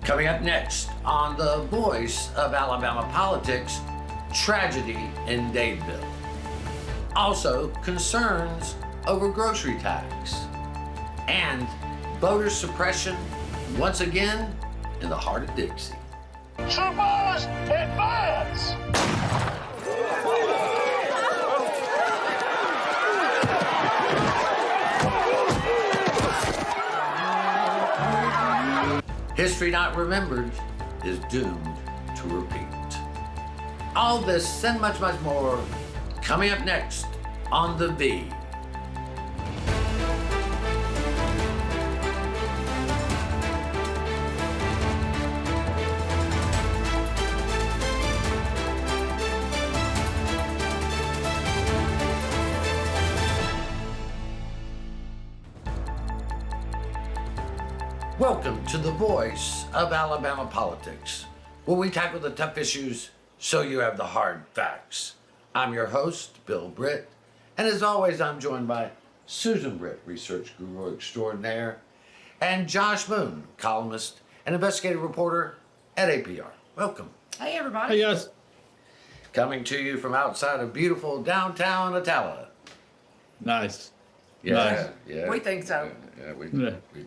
Coming up next on the voice of Alabama politics, tragedy in Dadeville. Also, concerns over grocery tax. And voter suppression once again in the heart of Dixie. Troopers, advance! History not remembered is doomed to repeat. All this and much, much more coming up next on The V. Welcome to the voice of Alabama politics, where we tackle the tough issues so you have the hard facts. I'm your host, Bill Britt, and as always, I'm joined by Susan Britt, research guru extraordinaire, and Josh Moon, columnist and investigative reporter at APR. Welcome. Hey, everybody. Hey, guys. Coming to you from outside of beautiful downtown Attalla. Nice. Yeah, Nice. yeah. We think so. Yeah, we Yeah. do.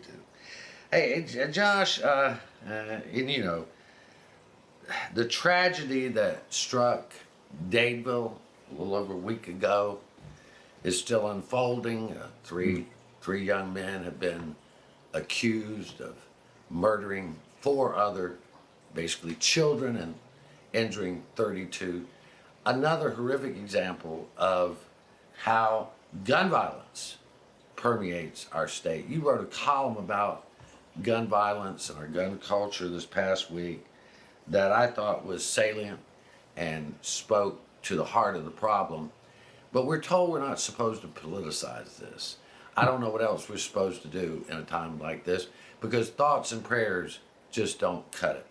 Hey, Josh, and you know, the tragedy that struck Dadeville a little over a week ago is still unfolding. Three young men have been accused of murdering 4 other, basically children, and injuring 32. Another horrific example of how gun violence permeates our state. You wrote a column about gun violence and our gun culture this past week that I thought was salient and spoke to the heart of the problem. But we're told we're not supposed to politicize this. I don't know what else we're supposed to do in a time like this, because thoughts and prayers just don't cut it.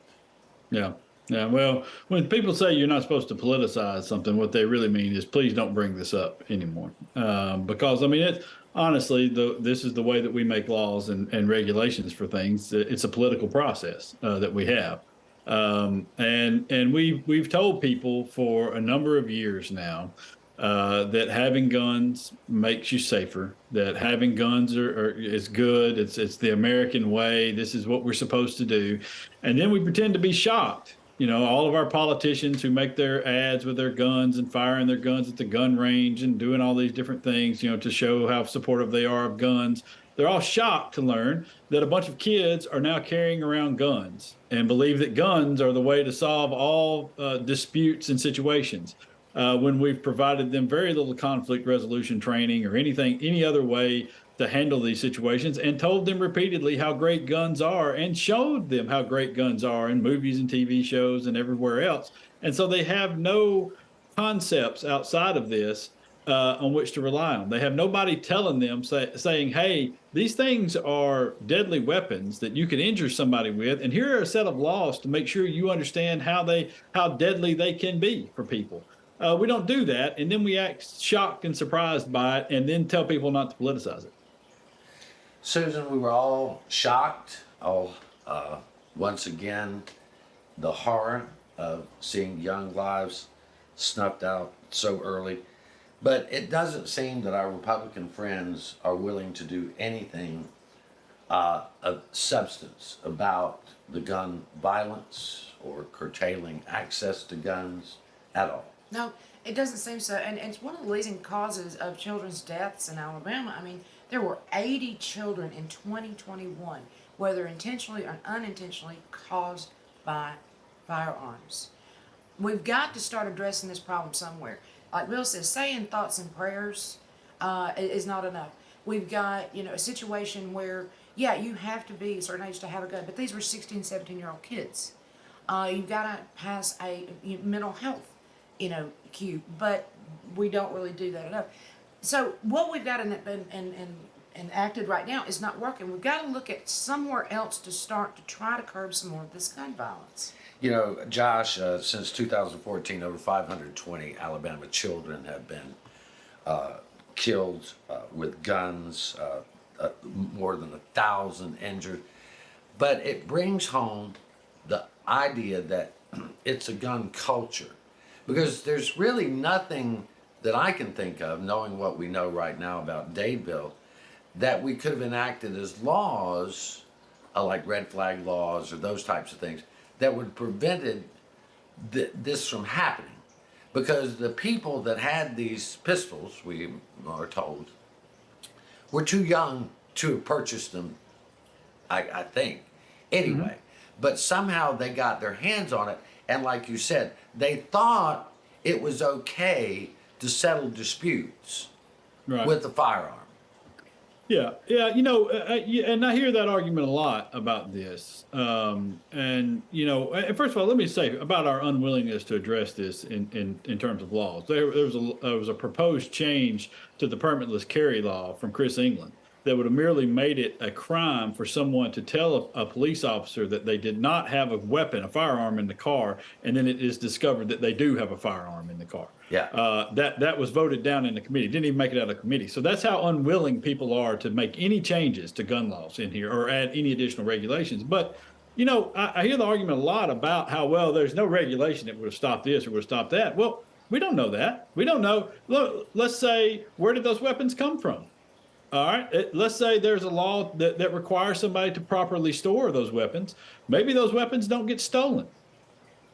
Yeah. Yeah. Well, when people say you're not supposed to politicize something, what they really mean is please don't bring this up anymore. Because, I mean, honestly, this is the way that we make laws and regulations for things. It's a political process that we have. And we've told people for a number of years now that having guns makes you safer, that having guns is good. It's the American way. This is what we're supposed to do. And then we pretend to be shocked. You know, all of our politicians who make their ads with their guns and firing their guns at the gun range and doing all these different things, you know, to show how supportive they are of guns. They're all shocked to learn that a bunch of kids are now carrying around guns and believe that guns are the way to solve all disputes and situations. When we've provided them very little conflict resolution training or any other way to handle these situations, and told them repeatedly how great guns are and showed them how great guns are in movies and TV shows and everywhere else. And so they have no concepts outside of this on which to rely on. They have nobody telling them, saying, hey, these things are deadly weapons that you can injure somebody with, and here are a set of laws to make sure you understand how deadly they can be for people. We don't do that, and then we act shocked and surprised by it, and then tell people not to politicize it. Susan, we were all shocked, once again, the horror of seeing young lives snuffed out so early. But it doesn't seem that our Republican friends are willing to do anything of substance about the gun violence or curtailing access to guns at all. No, it doesn't seem so. And it's one of the leading causes of children's deaths in Alabama. I mean, there were 80 children in 2021, whether intentionally or unintentionally, caused by firearms. We've got to start addressing this problem somewhere. Like Bill says, saying thoughts and prayers is not enough. We've got, a situation where, yeah, you have to be a certain age to have a gun, but these were 16, 17-year-old kids. You've got to pass a mental health, cue, but we don't really do that enough. So what we've got and acted right now is not working. We've got to look at somewhere else to start to try to curb some more of this gun violence. Josh, since 2014, over 520 Alabama children have been killed with guns, more than 1,000 injured. But it brings home idea that it's a gun culture, because there's really nothing that I can think of, knowing what we know right now about Dadeville, that we could have enacted as laws, like red flag laws or those types of things, that would have prevented this from happening. Because the people that had these pistols, we are told, were too young to have purchased them, I think. Anyway, but somehow they got their hands on it, and like you said, they thought it was okay to settle disputes with a firearm. Yeah, and I hear that argument a lot about this. And first of all, let me say about our unwillingness to address this in terms of laws. There was a proposed change to the permitless carry law from Chris England that would have merely made it a crime for someone to tell a police officer that they did not have a firearm in the car, and then it is discovered that they do have a firearm in the car. Yeah. That was voted down in the committee. Didn't even make it out of committee. So that's how unwilling people are to make any changes to gun laws in here or add any additional regulations. But I hear the argument a lot about how, well, there's no regulation that would have stopped this or would have stopped that. Well, we don't know that. We don't know. Look, let's say, where did those weapons come from? All right, let's say there's a law that requires somebody to properly store those weapons. Maybe those weapons don't get stolen.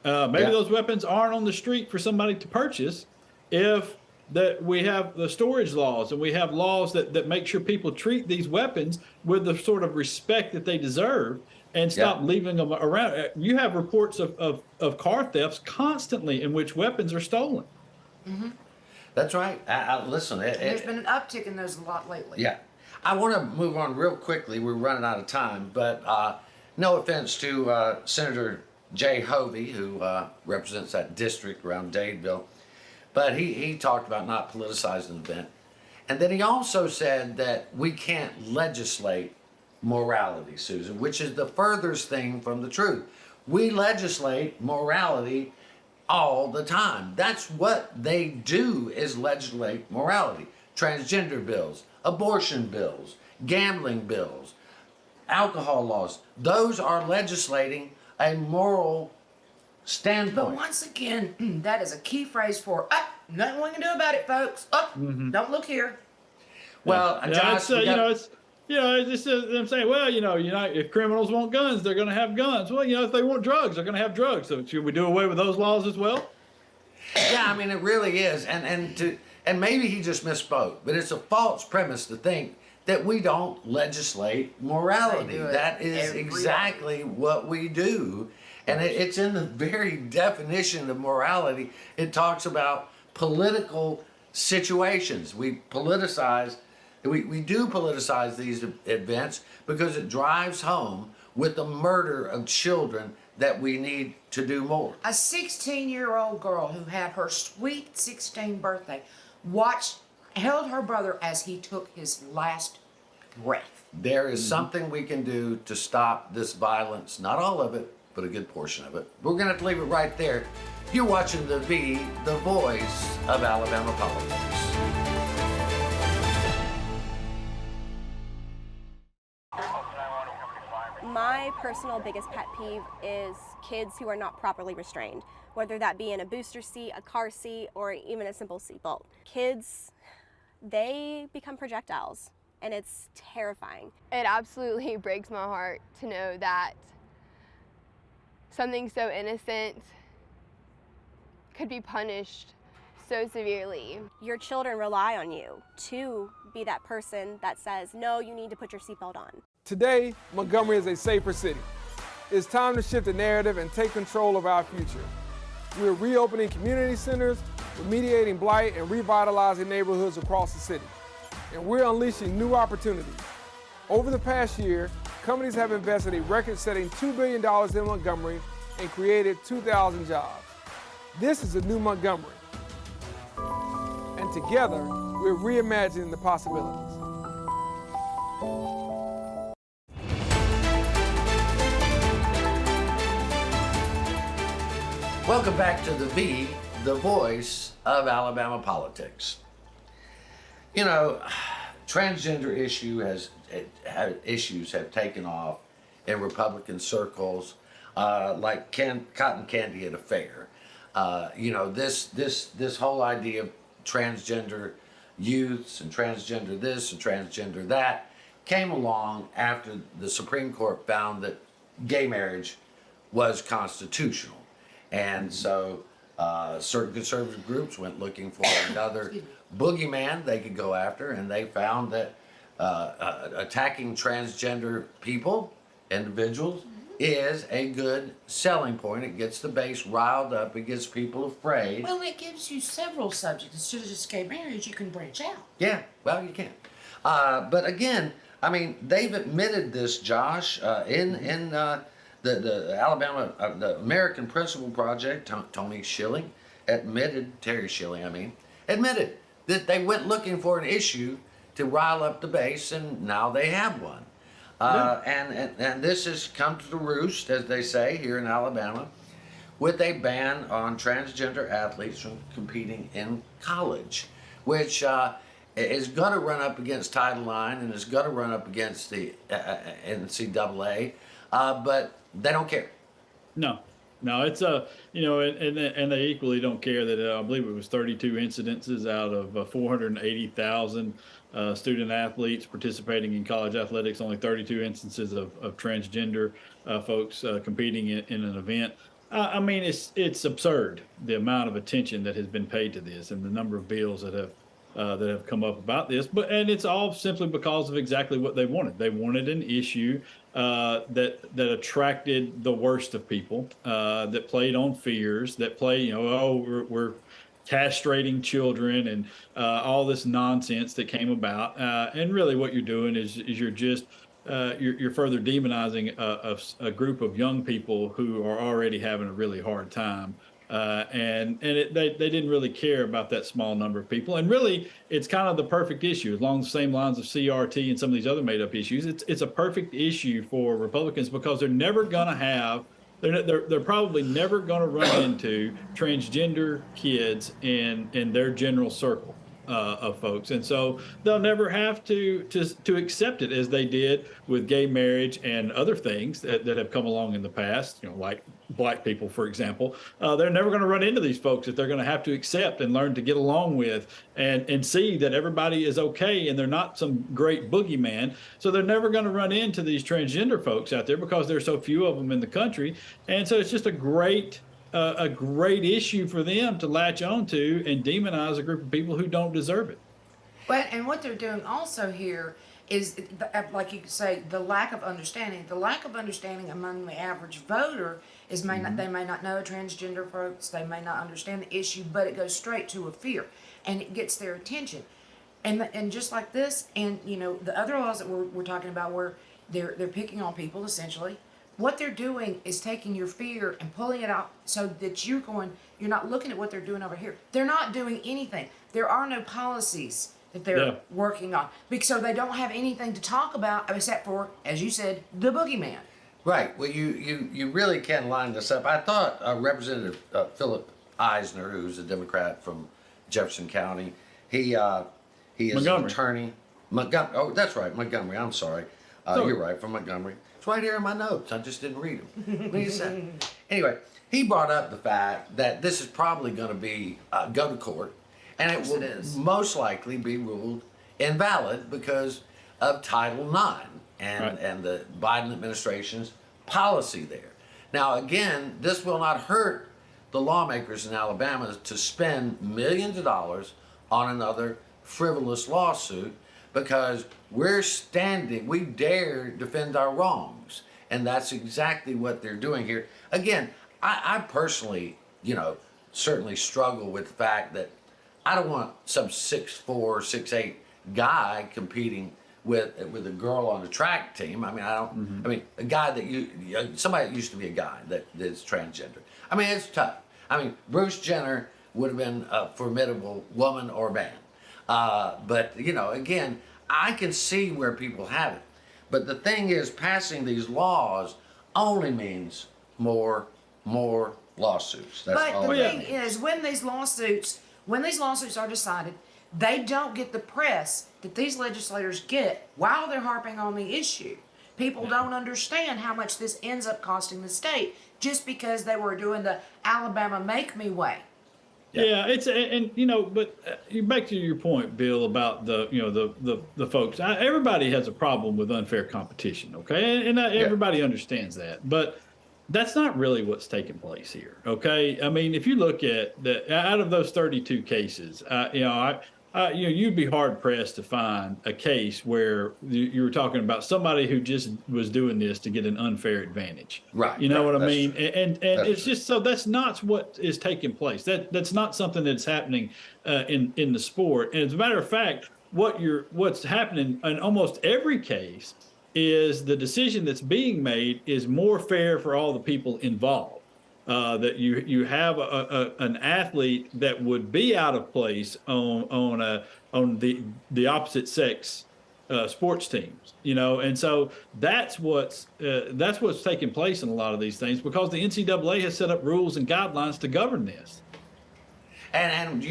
Maybe those weapons aren't on the street for somebody to purchase if we have the storage laws and we have laws that make sure people treat these weapons with the sort of respect that they deserve and stop leaving them around. You have reports of car thefts constantly in which weapons are stolen. Mm-hmm. That's right. Listen, there's been an uptick in those a lot lately. Yeah. I want to move on real quickly. We're running out of time, but no offense to Senator Jay Hovey, who represents that district around Dadeville, but he talked about not politicizing the event. And then he also said that we can't legislate morality, Susan, which is the furthest thing from the truth. We legislate morality all the time. That's what they do, is legislate morality. Transgender bills, abortion bills, gambling bills, alcohol laws. Those are legislating a moral standpoint. But once again, that is a key phrase for, nothing we can do about it, folks. Don't look here. Well, Josh, it's them saying, well, if criminals want guns, they're going to have guns. Well, if they want drugs, they're going to have drugs. So should we do away with those laws as well? Yeah, I mean, it really is. And maybe he just misspoke, but it's a false premise to think that we don't legislate morality. That is exactly what we do. And it's in the very definition of morality. It talks about political situations. We politicize. We do politicize these events because it drives home with the murder of children that we need to do more. A 16-year-old girl who had her sweet 16th birthday held her brother as he took his last breath. There is something we can do to stop this violence. Not all of it, but a good portion of it. We're going to have to leave it right there. You're watching the voice of Alabama politics. My personal biggest pet peeve is kids who are not properly restrained, whether that be in a booster seat, a car seat, or even a simple seatbelt. Kids, they become projectiles, and it's terrifying. It absolutely breaks my heart to know that something so innocent could be punished so severely. Your children rely on you to be that person that says, no, you need to put your seatbelt on. Today, Montgomery is a safer city. It's time to shift the narrative and take control of our future. We're reopening community centers, remediating blight, and revitalizing neighborhoods across the city. And we're unleashing new opportunities. Over the past year, companies have invested a record-setting $2 billion in Montgomery and created 2,000 jobs. This is a new Montgomery. And together, we're reimagining the possibilities. Welcome back to the voice of Alabama politics. Transgender issues have taken off in Republican circles. like cotton candy at a fair. You know, this whole idea of transgender youths and transgender this and transgender that came along after the Supreme Court found that gay marriage was constitutional. And so certain conservative groups went looking for another boogeyman they could go after, and they found that attacking transgender people, individuals, is a good selling point. It gets the base riled up. It gets people afraid. Well, it gives you several subjects. Instead of just gay marriage, you can branch out. Yeah, well, you can. But again, I mean, they've admitted this, Josh, in the Alabama, the American Principle Project. Terry Schilling admitted that they went looking for an issue to rile up the base, and now they have one. And this has come to the roost, as they say here in Alabama, with a ban on transgender athletes from competing in college, which is going to run up against Title IX and is going to run up against the NCAA, but they don't care. No, it's you know, and they equally don't care that I believe it was 32 incidences out of 480,000 student athletes participating in college athletics. Only 32 instances of transgender folks competing in an event. I mean, it's absurd the amount of attention that has been paid to this and the number of bills that have come up about this. And it's all simply because of exactly what they wanted. They wanted an issue that attracted the worst of people, that played on fears, that play, you know, oh, we're castrating children and all this nonsense that came about. And really what you're doing is you're just you're further demonizing a group of young people who are already having a really hard time. They didn't really care about that small number of people. And really, it's kind of the perfect issue, along the same lines of CRT and some of these other made-up issues. It's a perfect issue for Republicans because they're never going to have, they're probably never going to run into transgender kids in their general circle of folks, and so they'll never have to accept it as they did with gay marriage and other things that have come along in the past, you know, like black people, for example. They're never going to run into these folks that they're going to have to accept and learn to get along with and see that everybody is okay and they're not some great boogeyman. So they're never going to run into these transgender folks out there because there's so few of them in the country. And so it's just a great issue for them to latch onto and demonize a group of people who don't deserve it. But and what they're doing also here is, like you could say, the lack of understanding. The lack of understanding among the average voter is they may not know transgender folks, they may not understand the issue, but it goes straight to a fear, and it gets their attention. And just like this, and you know the other laws that we're talking about, where they're picking on people essentially. What they're doing is taking your fear and pulling it out so that you're not looking at what they're doing over here. They're not doing anything. There are no policies that they're working on, because so they don't have anything to talk about except for, as you said, the boogeyman. Right. Well, you really can line this up. I thought Representative Philip Eisner, who's a Democrat from Jefferson County, he is Montgomery. An attorney. Montgomery. Oh, that's right, Montgomery. I'm sorry. You're right, from Montgomery. It's right here in my notes. I just didn't read them. Anyway, he brought up the fact that this is probably going to be go to court, and it will most likely be ruled invalid because of Title IX and the Biden administration's policy there. Now, again, this will not hurt the lawmakers in Alabama to spend millions of dollars on another frivolous lawsuit, because we dare defend our wrongs. And that's exactly what they're doing here. Again, I personally, certainly struggle with the fact that I don't want some 6'4", 6'8" guy competing with a girl on the track team. I mean, I mean, a guy somebody that used to be a guy that's transgender. I mean, it's tough. I mean, Bruce Jenner would have been a formidable woman or man. But, again, I can see where people have it. But the thing is, passing these laws only means more lawsuits. That's all. But the thing is, when these lawsuits are decided, they don't get the press that these legislators get while they're harping on the issue. People don't understand how much this ends up costing the state just because they were doing the Alabama make me way. Yeah, it's and you know, but back to your point, Bill, about the folks. Everybody has a problem with unfair competition, okay, and everybody understands that, but that's not really what's taking place here, okay. I mean, if you look at out of those 32 cases, you'd be hard pressed to find a case where you were talking about somebody who just was doing this to get an unfair advantage. Right. You know what I That's mean? true. And it's just so that's not what is taking place. That's not something that's happening in the sport. And as a matter of fact, what's happening in almost every case is the decision that's being made is more fair for all the people involved. That you have an athlete that would be out of place on the opposite sex sports teams, and so that's what's taking place in a lot of these things, because the NCAA has set up rules and guidelines to govern this. And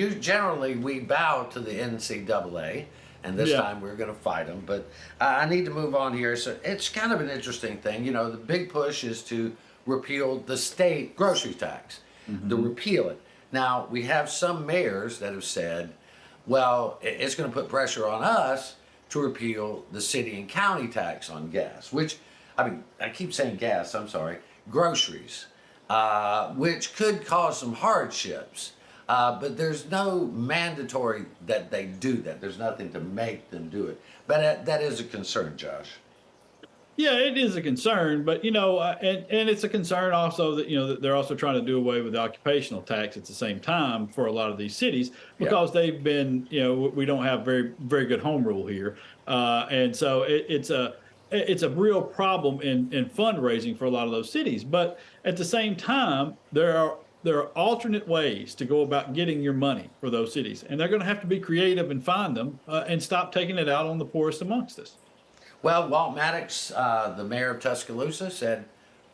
we bow to the NCAA, and this time we're going to fight them. But I need to move on here. So it's kind of an interesting thing. The big push is to repeal the state grocery tax, to repeal it. Now, we have some mayors that have said, well, it's going to put pressure on us to repeal the city and county tax on gas, which, I keep saying gas, I'm sorry, groceries, which could cause some hardships. But there's no mandatory that they do that. There's nothing to make them do it. But that is a concern, Josh. Yeah, it is a concern, but and it's a concern also that that they're also trying to do away with the occupational tax at the same time for a lot of these cities, because they've been we don't have very very good home rule here, and so it's a real problem in fundraising for a lot of those cities. But at the same time, there are alternate ways to go about getting your money for those cities, and they're going to have to be creative and find them and stop taking it out on the poorest amongst us. Well, Walt Maddox, the mayor of Tuscaloosa, said,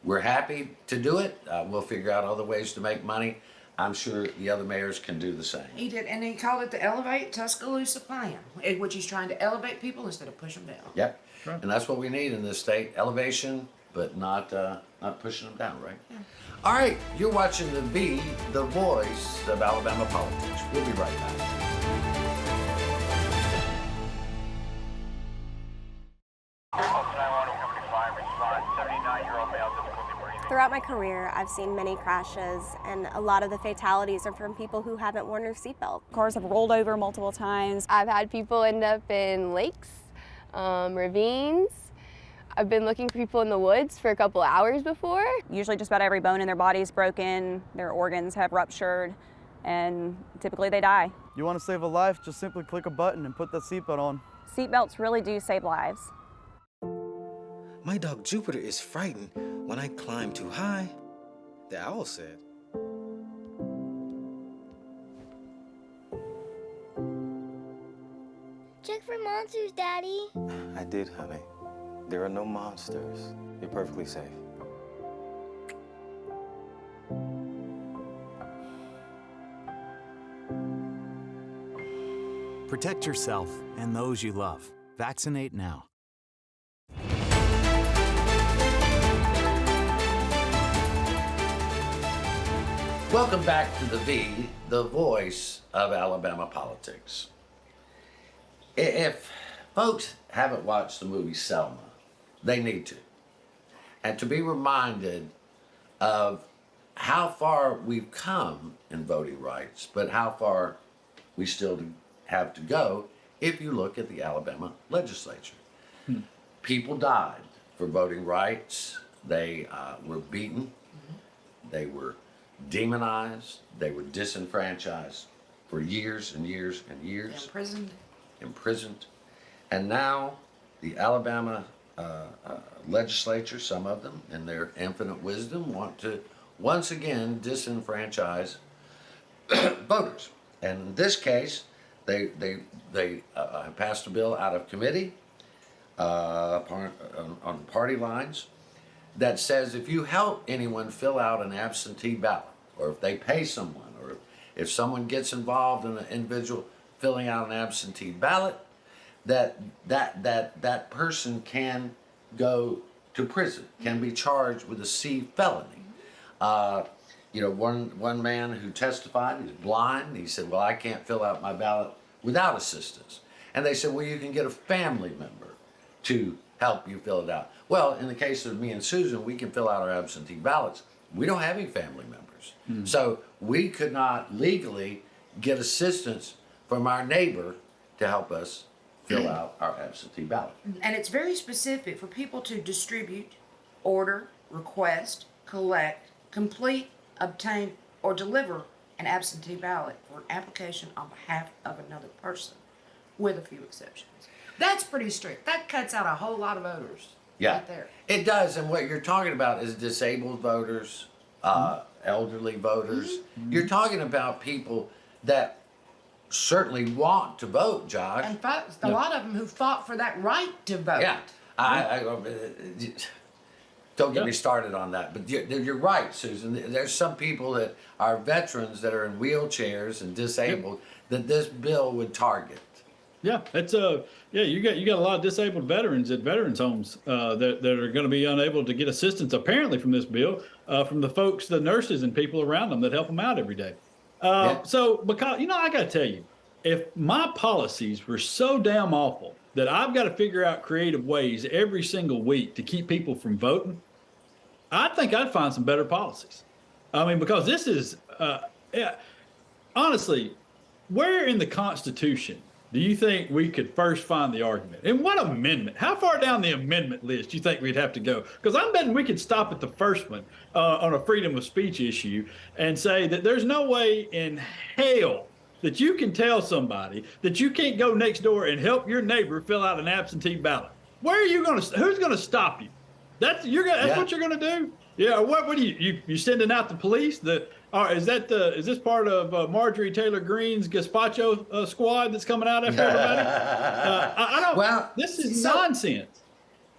we're happy to do it. We'll figure out other ways to make money. I'm sure the other mayors can do the same. He did, and he called it the Elevate Tuscaloosa Plan, in which he's trying to elevate people instead of push them down. Yep. Right. And that's what we need in this state, elevation, but not pushing them down, right? Yeah. All right, you're watching the voice of Alabama politics. We'll be right back. Throughout my career, I've seen many crashes, and a lot of the fatalities are from people who haven't worn their seatbelt. Cars have rolled over multiple times. I've had people end up in lakes, ravines. I've been looking for people in the woods for a couple hours before. Usually just about every bone in their body is broken, their organs have ruptured, and typically they die. You want to save a life, just simply click a button and put that seatbelt on. Seatbelts really do save lives. My dog Jupiter is frightened when I climb too high, the owl said. Check for monsters, Daddy. I did, honey. There are no monsters. You're perfectly safe. Protect yourself and those you love. Vaccinate now. Welcome back to the voice of Alabama politics. If folks haven't watched the movie Selma, they need to. And to be reminded of how far we've come in voting rights, but how far we still have to go if you look at the Alabama legislature. People died for voting rights. They were beaten. They were demonized. They were disenfranchised for years and years and years. Imprisoned. And now the Alabama legislature, some of them in their infinite wisdom, want to once again disenfranchise voters. And in this case, they passed a bill out of committee on party lines that says if you help anyone fill out an absentee ballot, or if they pay someone, or if someone gets involved in an individual filling out an absentee ballot, that person can go to prison, can be charged with a C felony. One man who testified, he's blind. He said, well, I can't fill out my ballot without assistance. And they said, well, you can get a family member to help you fill it out. Well, in the case of me and Susan, we can fill out our absentee ballots. We don't have any family members. So we could not legally get assistance from our neighbor to help us fill out our absentee ballot. And it's very specific for people to distribute, order, request, collect, complete, obtain, or deliver an absentee ballot for an application on behalf of another person, with a few exceptions. That's pretty strict. That cuts out a whole lot of voters. Yeah, right there. It does. And what you're talking about is disabled voters, elderly voters. You're talking about people that certainly want to vote, Josh. In fact, a lot of them who fought for that right to vote. Yeah. Don't get me started on that. But you're right, Susan. There's some people that are veterans that are in wheelchairs and disabled that this bill would target. Yeah, it's you got a lot of disabled veterans at veterans homes that are going to be unable to get assistance apparently from this bill from the folks, the nurses and people around them that help them out every day. So because I got to tell you, if my policies were so damn awful that I've got to figure out creative ways every single week to keep people from voting, I think I'd find some better policies. I mean, because this is honestly, where in the Constitution do you think we could first find the argument? And what amendment? How far down the amendment list do you think we'd have to go? Because I'm betting we could stop at the first one on a freedom of speech issue and say that there's no way in hell that you can tell somebody that you can't go next door and help your neighbor fill out an absentee ballot. Where are you going to? Who's going to stop you? That's what you're going to do? Yeah. What are you sending out the police? Is this part of Marjorie Taylor Greene's gazpacho squad that's coming out after everybody? I don't. Well, this is nonsense.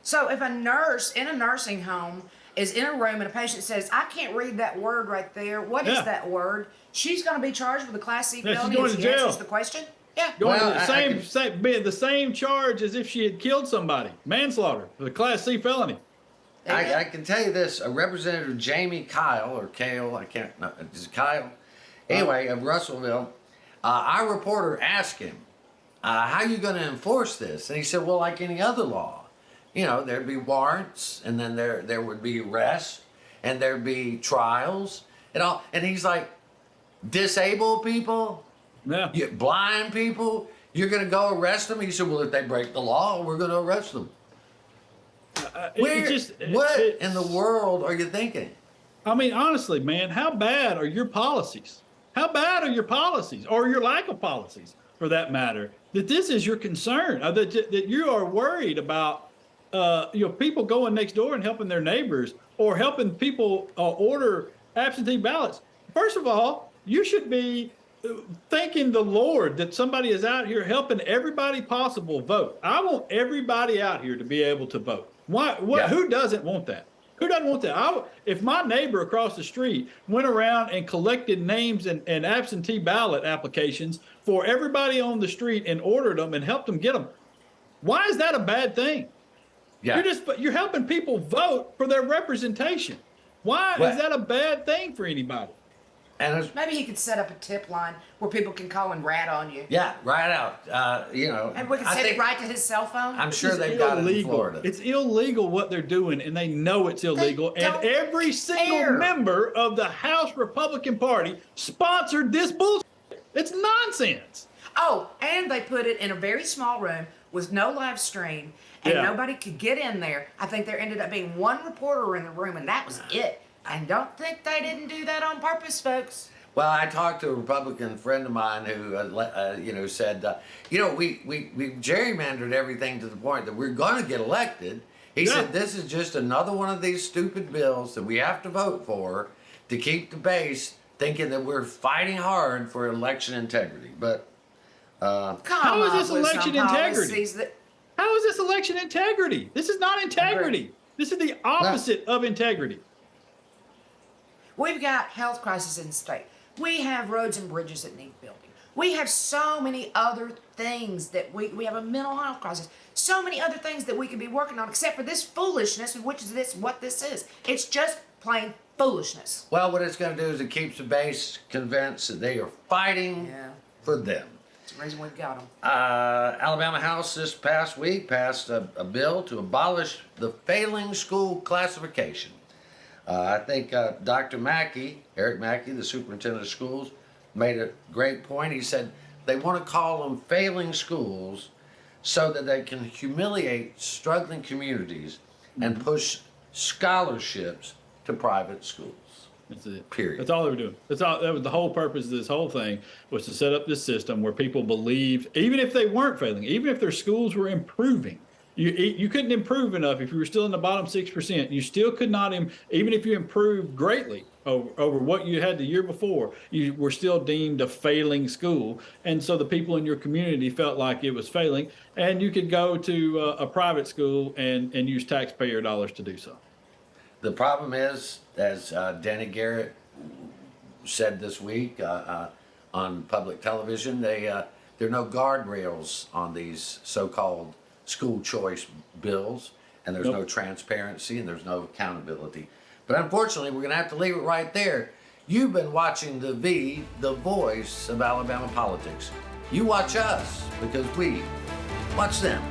So if a nurse in a nursing home is in a room and a patient says, "I can't read that word right there. What is that word?" She's going to be charged with a Class C felony if she answers the question. Yeah. Going to the same charge as if she had killed somebody, manslaughter, with a Class C felony. I can tell you this, Representative Jamie Kyle, or Kale, I can't know, is it Kyle? Anyway, of Russellville, our reporter asked him, how are you going to enforce this? And he said, well, like any other law. There'd be warrants, and then there would be arrests, and there'd be trials, and all. And he's like, disabled people, blind people, you're going to go arrest them? He said, well, if they break the law, we're going to arrest them. What in the world are you thinking? I mean, honestly, man, how bad are your policies? How bad are your policies, or your lack of policies, for that matter, that this is your concern, that you are worried about people going next door and helping their neighbors, or helping people order absentee ballots? First of all, you should be thanking the Lord that somebody is out here helping everybody possible vote. I want everybody out here to be able to vote. Who doesn't want that? Who doesn't want that? If my neighbor across the street went around and collected names and absentee ballot applications for everybody on the street and ordered them and helped them get them, why is that a bad thing? Yeah. You're helping people vote for their representation. Why is that a bad thing for anybody? And maybe he could set up a tip line where people can call and rat on you. Yeah, rat out. And we can send it right to his cell phone. I'm sure they've got it in Florida. It's illegal what they're doing, and they know it's illegal. And every single member of the House Republican Party sponsored this bullshit. It's nonsense. Oh, and they put it in a very small room with no live stream, and nobody could get in there. I think there ended up being one reporter in the room, and that was it. I don't think they didn't do that on purpose, folks. Well, I talked to a Republican friend of mine who, said, we gerrymandered everything to the point that we're going to get elected. He said, this is just another one of these stupid bills that we have to vote for to keep the base thinking that we're fighting hard for election integrity. But how is this election integrity? How is this election integrity? This is not integrity. This is the opposite of integrity. We've got health crisis in the state. We have roads and bridges that need building. We have so many other things that we have a mental health crisis. So many other things that we could be working on, except for this foolishness, which is what this is. It's just plain foolishness. Well, what it's going to do is it keeps the base convinced that they are fighting for them. That's the reason we've got them. Alabama House this past week passed a bill to abolish the failing school classification. I think Dr. Mackey, Eric Mackey, the superintendent of schools, made a great point. He said they want to call them failing schools so that they can humiliate struggling communities and push scholarships to private schools. That's it. Period. That's all they were doing. That was the whole purpose of this whole thing, was to set up this system where people believed, even if they weren't failing, even if their schools were improving, you couldn't improve enough if you were still in the bottom 6%. You still could not, even if you improved greatly over what you had the year before, you were still deemed a failing school. And so the people in your community felt like it was failing, and you could go to a private school and use taxpayer dollars to do so. The problem is, as Danny Garrett said this week on public television, there are no guardrails on these so-called school choice bills, and there's no transparency and there's no accountability. But unfortunately, we're going to have to leave it right there. You've been watching the voice of Alabama politics. You watch us because we watch them.